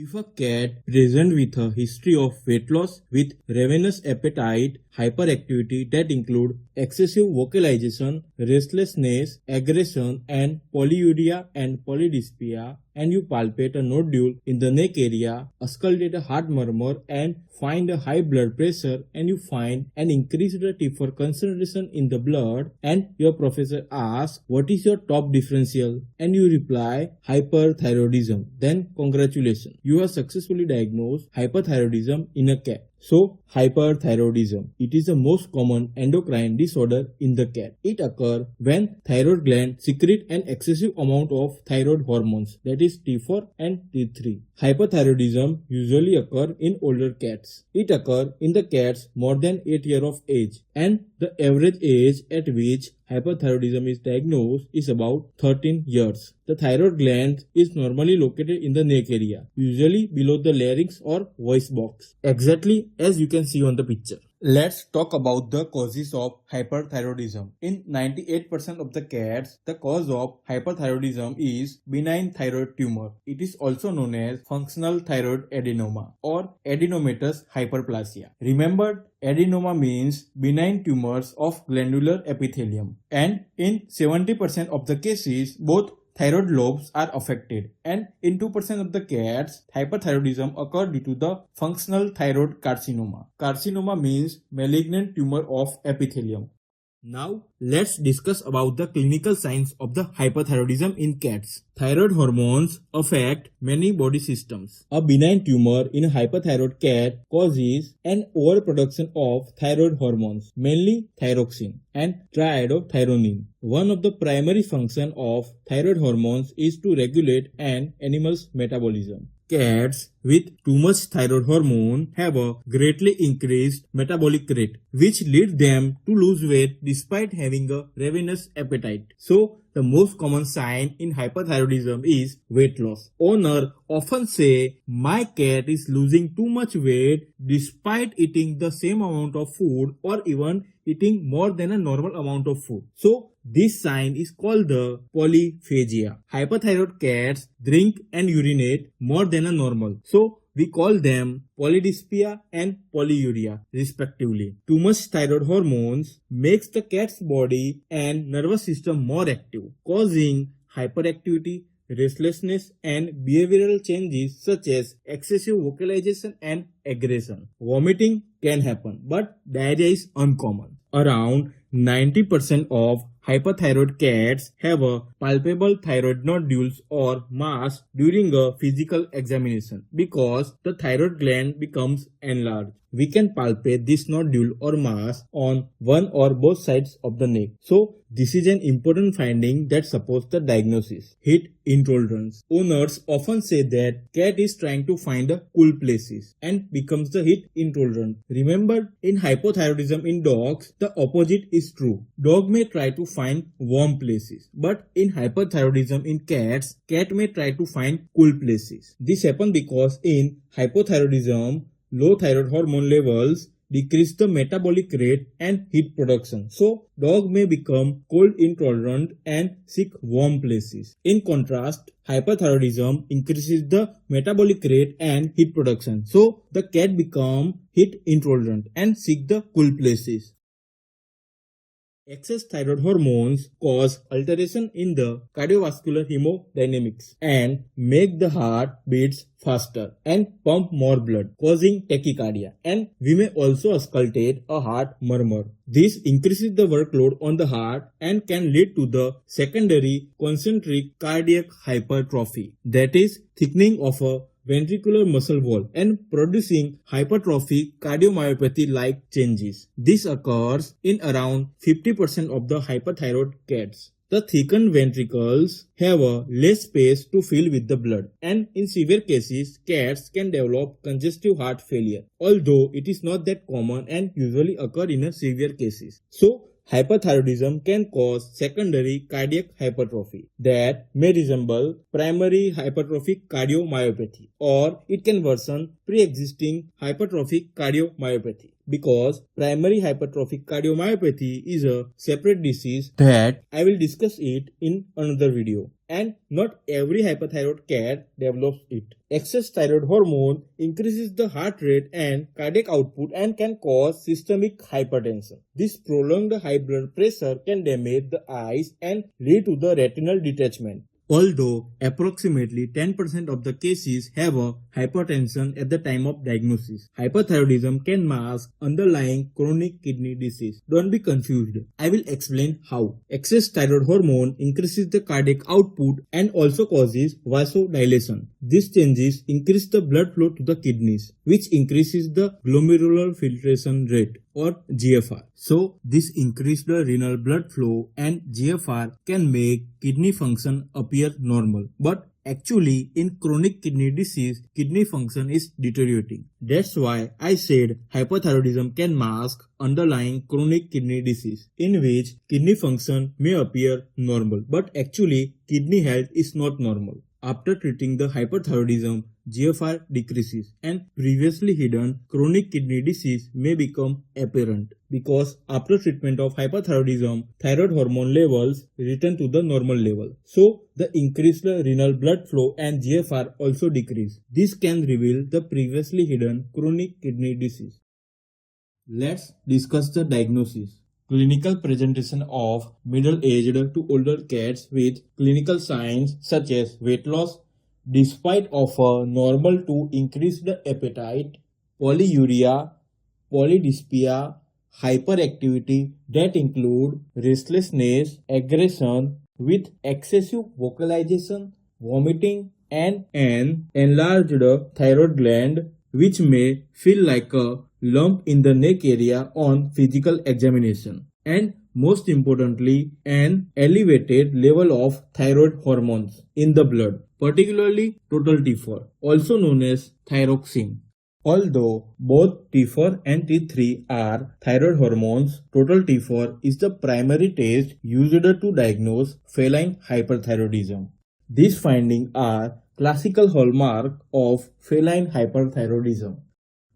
If a cat present with a history of weight loss with ravenous appetite, hyperactivity that include excessive vocalization, restlessness, aggression and polyuria and polydipsia, and you palpate a nodule in the neck area, auscultate a heart murmur and find a high blood pressure, and you find an increased T4 concentration in the blood, and your professor asks what is your top differential, and you reply hyperthyroidism, then congratulations, you have successfully diagnosed hyperthyroidism in a cat. So, hyperthyroidism. It is the most common endocrine disorder in the cat. It occurs when thyroid gland secrete an excessive amount of thyroid hormones, that is T4 and T3. Hyperthyroidism usually occurs in older cats. It occurs in the cats more than 8 years of age, and the average age at which hyperthyroidism is diagnosed is about 13 years. The thyroid gland is normally located in the neck area, usually below the larynx or voice box, exactly as you can see on the picture. Let's talk about the causes of hyperthyroidism. In 98% of the cats, the cause of hyperthyroidism is benign thyroid tumor. It is also known as functional thyroid adenoma or adenomatous hyperplasia. Remember, adenoma means benign tumors of glandular epithelium, and in 70% of the cases, both thyroid lobes are affected, and in 2% of the cats, hyperthyroidism occurs due to the functional thyroid carcinoma. Carcinoma means malignant tumor of epithelium. Now, let's discuss about the clinical signs of the hyperthyroidism in cats. Thyroid hormones affect many body systems. A benign tumor in a hyperthyroid cat causes an overproduction of thyroid hormones, mainly thyroxine and triiodothyronine. One of the primary functions of thyroid hormones is to regulate an animal's metabolism. Cats with too much thyroid hormone have a greatly increased metabolic rate, which leads them to lose weight despite having a ravenous appetite. So, the most common sign in hyperthyroidism is weight loss. Owner often say, my cat is losing too much weight despite eating the same amount of food or even eating more than a normal amount of food. So, this sign is called the polyphagia. Hyperthyroid cats drink and urinate more than a normal. So, we call them polydipsia and polyuria respectively. Too much thyroid hormones makes the cat's body and nervous system more active, causing hyperactivity, restlessness and behavioral changes such as excessive vocalization and aggression. Vomiting can happen, but diarrhea is uncommon. Around 90% of hyperthyroid cats have a palpable thyroid nodules or mass during a physical examination because the thyroid gland becomes enlarged. We can palpate this nodule or mass on one or both sides of the neck. So, this is an important finding that supports the diagnosis. Heat intolerance. Owners often say that cat is trying to find the cool places and becomes the heat intolerant. Remember, in hypothyroidism in dogs, the opposite is true. Dog may try to find warm places, but in hyperthyroidism in cats, cat may try to find cool places. This happens because in hypothyroidism, low thyroid hormone levels decrease the metabolic rate and heat production. So, dog may become cold intolerant and seek warm places. In contrast, hyperthyroidism increases the metabolic rate and heat production. So, the cat become heat intolerant and seek the cool places. Excess thyroid hormones cause alteration in the cardiovascular hemodynamics and make the heart beats faster and pump more blood, causing tachycardia. And we may also auscultate a heart murmur. This increases the workload on the heart and can lead to the secondary concentric cardiac hypertrophy, that is, thickening of a ventricular muscle wall and producing hypertrophic cardiomyopathy-like changes. This occurs in around 50% of the hyperthyroid cats. The thickened ventricles have a less space to fill with the blood, and in severe cases, cats can develop congestive heart failure, although it is not that common and usually occur in a severe cases. So, hyperthyroidism can cause secondary cardiac hypertrophy that may resemble primary hypertrophic cardiomyopathy, or it can worsen pre-existing hypertrophic cardiomyopathy. Because primary hypertrophic cardiomyopathy is a separate disease that I will discuss it in another video. and not every hyperthyroid cat develops it. Excess thyroid hormone increases the heart rate and cardiac output and can cause systemic hypertension. This prolonged high blood pressure can damage the eyes and lead to the retinal detachment. Although approximately 10% of the cases have a hypertension at the time of diagnosis, hyperthyroidism can mask underlying chronic kidney disease. Don't be confused. I will explain how. Excess thyroid hormone increases the cardiac output and also causes vasodilation. These changes increase the blood flow to the kidneys, which increases the glomerular filtration rate or GFR. So, this increased renal blood flow and GFR can make kidney function appear normal. But actually, in chronic kidney disease, kidney function is deteriorating. That's why I said hyperthyroidism can mask underlying chronic kidney disease, in which kidney function may appear normal, but actually kidney health is not normal. After treating the hyperthyroidism, GFR decreases and previously hidden chronic kidney disease may become apparent because after treatment of hyperthyroidism, thyroid hormone levels return to the normal level. So, the increased renal blood flow and GFR also decrease. This can reveal the previously hidden chronic kidney disease. Let's discuss the diagnosis. Clinical presentation of middle-aged to older cats with clinical signs such as weight loss, despite of a normal to increased appetite, polyuria, polydipsia, hyperactivity that include restlessness, aggression with excessive vocalization, vomiting, and an enlarged thyroid gland which may feel like a lump in the neck area on physical examination, and most importantly, an elevated level of thyroid hormones in the blood, particularly total T4, also known as thyroxine. Although both T4 and T3 are thyroid hormones, total T4 is the primary test used to diagnose feline hyperthyroidism. These findings are classical hallmark of feline hyperthyroidism.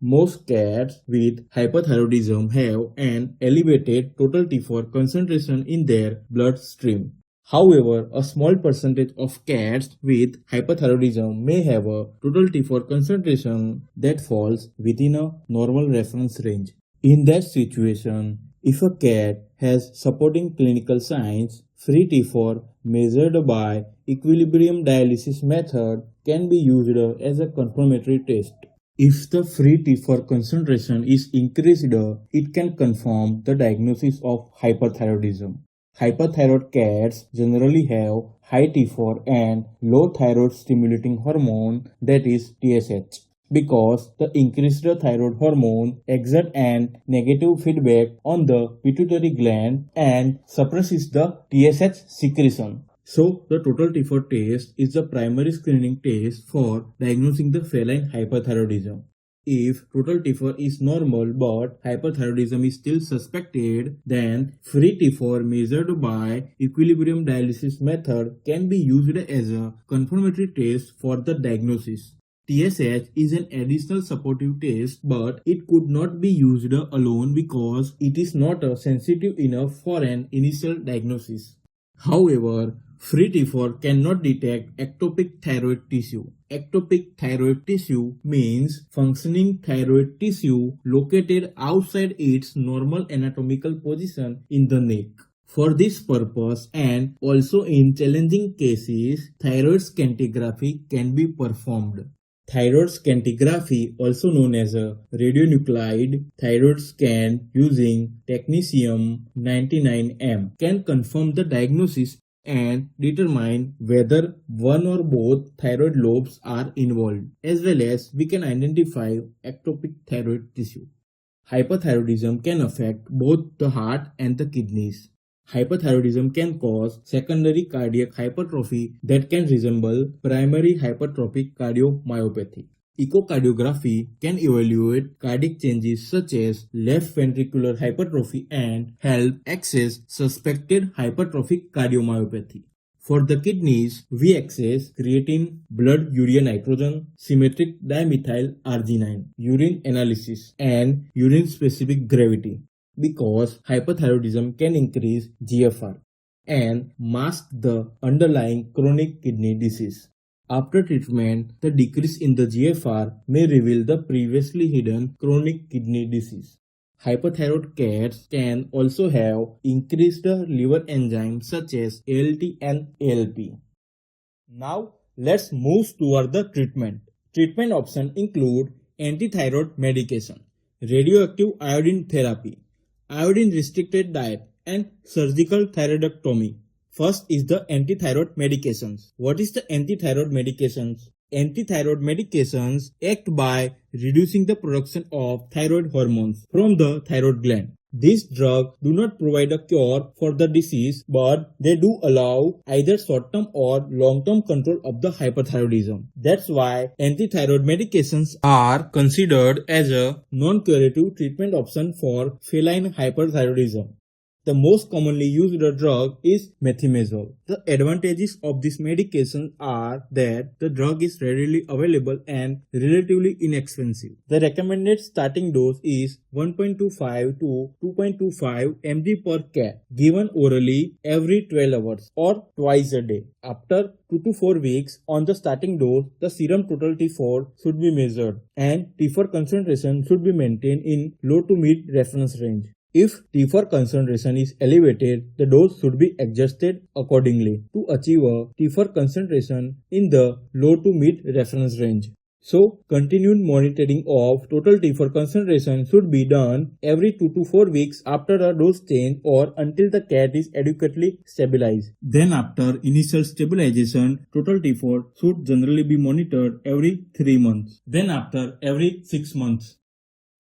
Most cats with hyperthyroidism have an elevated total T4 concentration in their bloodstream. However, a small percentage of cats with hyperthyroidism may have a total T4 concentration that falls within a normal reference range. In that situation, if a cat has supporting clinical signs, free T4 measured by equilibrium dialysis method can be used as a confirmatory test. If the free T4 concentration is increased, it can confirm the diagnosis of hyperthyroidism. Hyperthyroid cats generally have high T4 and low thyroid stimulating hormone, that is TSH, because the increased thyroid hormone exerts an negative feedback on the pituitary gland and suppresses the TSH secretion. So, the total T4 test is the primary screening test for diagnosing the feline hyperthyroidism. If total T4 is normal but hyperthyroidism is still suspected, then free T4 measured by equilibrium dialysis method can be used as a confirmatory test for the diagnosis. TSH is an additional supportive test, but it could not be used alone because it is not sensitive enough for an initial diagnosis. However, free T4 cannot detect ectopic thyroid tissue. Ectopic thyroid tissue means functioning thyroid tissue located outside its normal anatomical position in the neck. For this purpose and also in challenging cases, thyroid scintigraphy can be performed. Thyroid scintigraphy, also known as a radionuclide thyroid scan using technetium 99M, can confirm the diagnosis and determine whether one or both thyroid lobes are involved, as well as we can identify ectopic thyroid tissue. Hyperthyroidism can affect both the heart and the kidneys. Hyperthyroidism can cause secondary cardiac hypertrophy that can resemble primary hypertrophic cardiomyopathy. Echocardiography can evaluate cardiac changes such as left ventricular hypertrophy and help assess suspected hypertrophic cardiomyopathy. For the kidneys, we assess creatine, blood urea nitrogen, symmetric dimethyl arginine, urine analysis, and urine specific gravity, because hyperthyroidism can increase GFR. and mask the underlying chronic kidney disease. After treatment, the decrease in the GFR may reveal the previously hidden chronic kidney disease. Hyperthyroid cats can also have increased liver enzymes such as ALT and ALP. Now, let's move toward the treatment. Treatment options include antithyroid medication, radioactive iodine therapy, iodine-restricted diet, and surgical thyroidectomy. First is the antithyroid medications. What is the antithyroid medications? Antithyroid medications act by reducing the production of thyroid hormones from the thyroid gland. These drugs do not provide a cure for the disease, but they do allow either short-term or long-term control of the hyperthyroidism. That's why antithyroid medications are considered as a non-curative treatment option for feline hyperthyroidism. The most commonly used drug is methimazole. The advantages of this medication are that the drug is readily available and relatively inexpensive. The recommended starting dose is 1.25 to 2.25 mg per cat, given orally every 12 hours or twice a day. After 2 to 4 weeks on the starting dose, the serum total T4 should be measured and T4 concentration should be maintained in low to mid reference range. If T4 concentration is elevated, the dose should be adjusted accordingly to achieve a T4 concentration in the low to mid reference range. So, continued monitoring of total T4 concentration should be done every 2 to 4 weeks after a dose change or until the cat is adequately stabilized. Then after initial stabilization, total T4 should generally be monitored every 3 months. Then after every 6 months.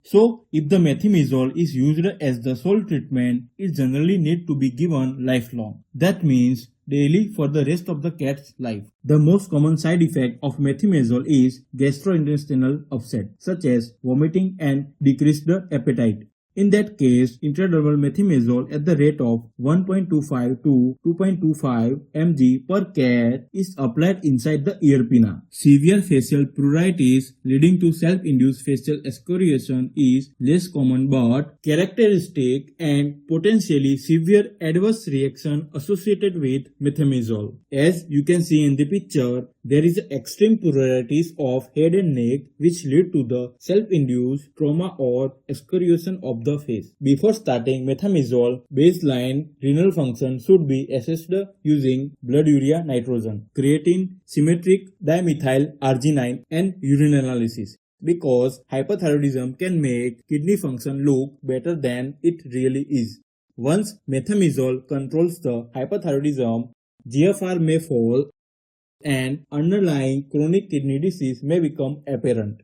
So, if the methimazole is used as the sole treatment, it generally needs to be given lifelong. That means daily for the rest of the cat's life. The most common side effect of methimazole is gastrointestinal upset, such as vomiting and decreased appetite. In that case, intradermal methimazole at the rate of 1.25 to 2.25 mg per cat is applied inside the ear pinna. Severe facial pruritus leading to self-induced facial excoriation is less common but characteristic and potentially severe adverse reaction associated with methimazole. As you can see in the picture, there is extreme pruritus of head and neck which lead to the self-induced trauma or excoriation of the face. Before starting methimazole, baseline renal function should be assessed using blood urea nitrogen, creatine, symmetric dimethyl arginine and urine analysis. Because hyperthyroidism can make kidney function look better than it really is. Once methimazole controls the hyperthyroidism, GFR may fall and underlying chronic kidney disease may become apparent.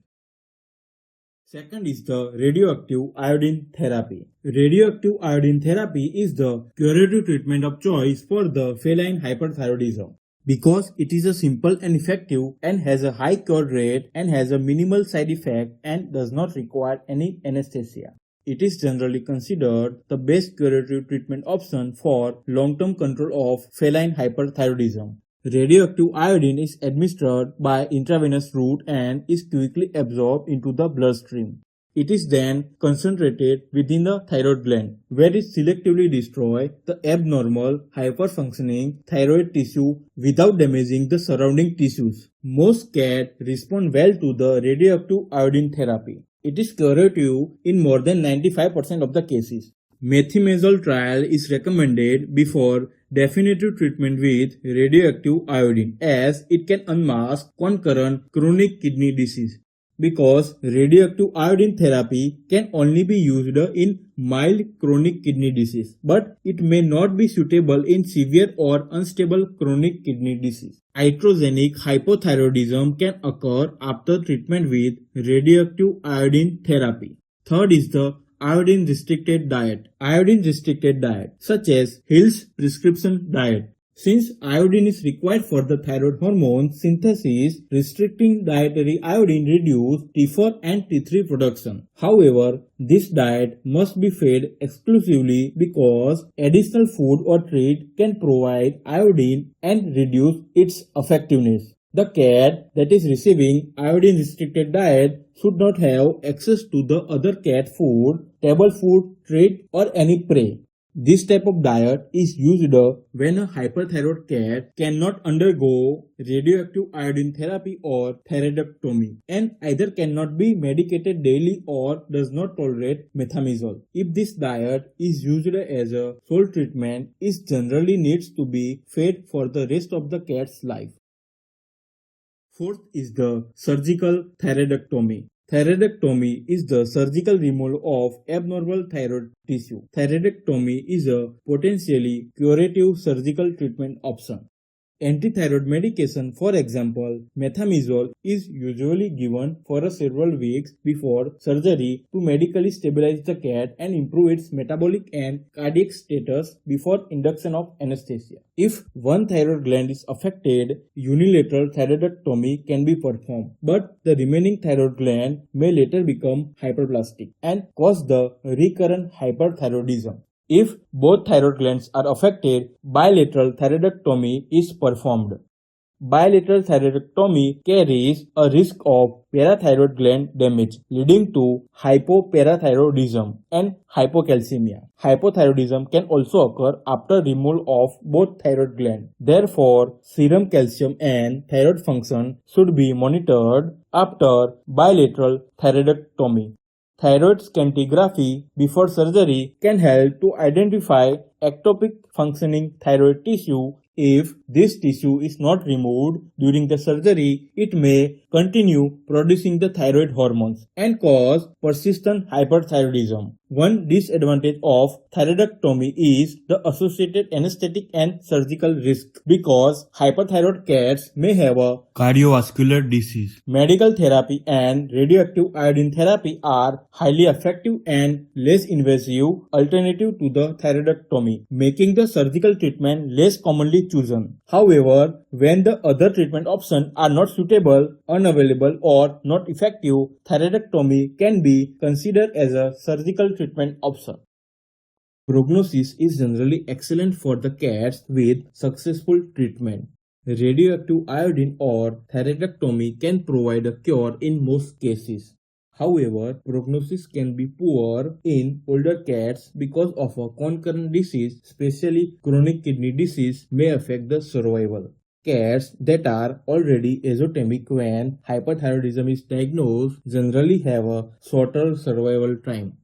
Second is the radioactive iodine therapy. Radioactive iodine therapy is the curative treatment of choice for the feline hyperthyroidism. Because it is a simple and effective and has a high cure rate and has a minimal side effect and does not require any anesthesia. It is generally considered the best curative treatment option for long-term control of feline hyperthyroidism. Radioactive iodine is administered by intravenous route and is quickly absorbed into the bloodstream. It is then concentrated within the thyroid gland, where it selectively destroys the abnormal, hyperfunctioning thyroid tissue without damaging the surrounding tissues. Most cats respond well to the radioactive iodine therapy. It is curative in more than 95% of the cases. Methimazole trial is recommended before definitive treatment with radioactive iodine as it can unmask concurrent chronic kidney disease. Because radioactive iodine therapy can only be used in mild chronic kidney disease, but it may not be suitable in severe or unstable chronic kidney disease. Iatrogenic hypothyroidism can occur after treatment with radioactive iodine therapy. Third is the iodine restricted diet. Iodine restricted diet, such as Hill's prescription diet. Since iodine is required for the thyroid hormone synthesis, restricting dietary iodine reduces T4 and T3 production. However, this diet must be fed exclusively because additional food or treat can provide iodine and reduce its effectiveness. The cat that is receiving iodine restricted diet should not have access to the other cat food, table food, treat or any prey. This type of diet is used when a hyperthyroid cat cannot undergo radioactive iodine therapy or thyroidectomy and either cannot be medicated daily or does not tolerate methimazole. If this diet is used as a sole treatment, it generally needs to be fed for the rest of the cat's life. Fourth is the surgical thyroidectomy. Thyroidectomy is the surgical removal of abnormal thyroid tissue. Thyroidectomy is a potentially curative surgical treatment option. Antithyroid medication, for example, methimazole, is usually given for several weeks before surgery to medically stabilize the cat and improve its metabolic and cardiac status before induction of anesthesia. If one thyroid gland is affected, unilateral thyroidectomy can be performed, but the remaining thyroid gland may later become hyperplastic and cause the recurrent hyperthyroidism. If both thyroid glands are affected, bilateral thyroidectomy is performed. Bilateral thyroidectomy carries a risk of parathyroid gland damage, leading to hypoparathyroidism and hypocalcemia. Hypothyroidism can also occur after removal of both thyroid glands. Therefore, serum calcium and thyroid function should be monitored after bilateral thyroidectomy. Thyroid scintigraphy before surgery can help to identify ectopic functioning thyroid tissue. If this tissue is not removed during the surgery, it may continue producing the thyroid hormones and cause persistent hyperthyroidism. One disadvantage of thyroidectomy is the associated anesthetic and surgical risk because hyperthyroid cats may have a cardiovascular disease. Medical therapy and radioactive iodine therapy are highly effective and less invasive alternative to the thyroidectomy, making the surgical treatment less commonly chosen. However, when the other treatment options are not suitable, unavailable, or not effective, thyroidectomy can be considered as a surgical treatment option. Prognosis is generally excellent for the cats with successful treatment. Radioactive iodine or thyroidectomy can provide a cure in most cases. However, prognosis can be poor in older cats because of a concurrent disease, especially chronic kidney disease, may affect the survival. Cats that are already azotemic when hyperthyroidism is diagnosed generally have a shorter survival time.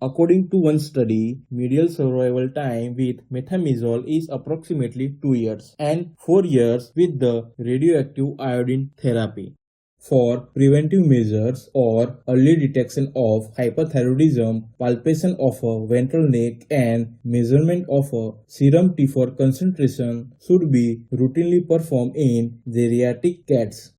According to one study, median survival time with methimazole is approximately 2 years and 4 years with the radioactive iodine therapy. For preventive measures or early detection of hyperthyroidism, palpation of a ventral neck and measurement of a serum T4 concentration should be routinely performed in geriatric cats.